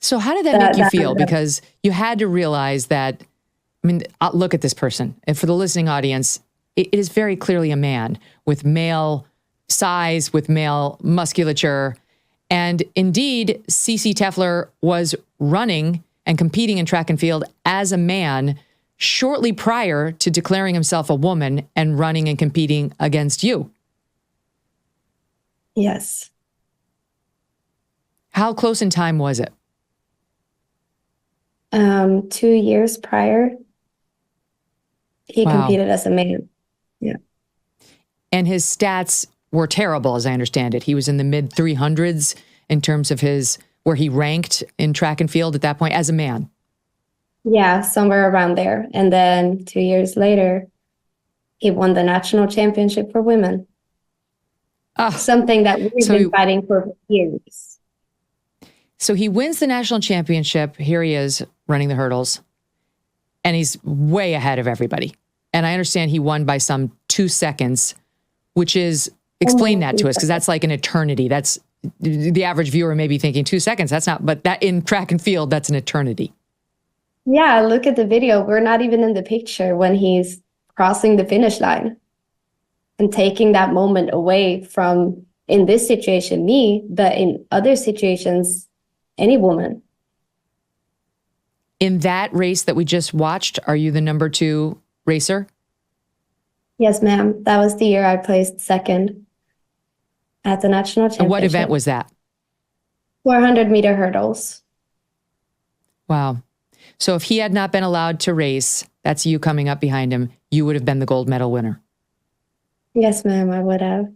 So how did that make you feel? Because you had to realize that, I mean, look at this person. And for the listening audience, it is very clearly a man with male size, with male musculature. And indeed, CC Tefler was running and competing in track and field as a man shortly prior to declaring himself a woman and running and competing against you. Yes. How close in time was it? 2 years prior, he competed as a man. Yeah. And his stats were terrible, as I understand it. He was in the mid 300s in terms of where he ranked in track and field at that point as a man. Yeah, somewhere around there. And then 2 years later, he won the national championship for women. Something that we've been fighting for years. So he wins the national championship. Here he is running the hurdles. And he's way ahead of everybody. And I understand he won by some 2 seconds, which is, explain that to us, because that's like an eternity. That's the average viewer may be thinking 2 seconds. That's not, but that in track and field, that's an eternity. Yeah, look at the video. We're not even in the picture when he's crossing the finish line and taking that moment away from, in this situation, me, but in other situations, any woman. In that race that we just watched, are you the number 2 racer? Yes, ma'am. That was the year I placed second at the national championship. And what event was that? 400-meter hurdles. Wow. So if he had not been allowed to race, that's you coming up behind him, you would have been the gold medal winner. Yes, ma'am, I would have.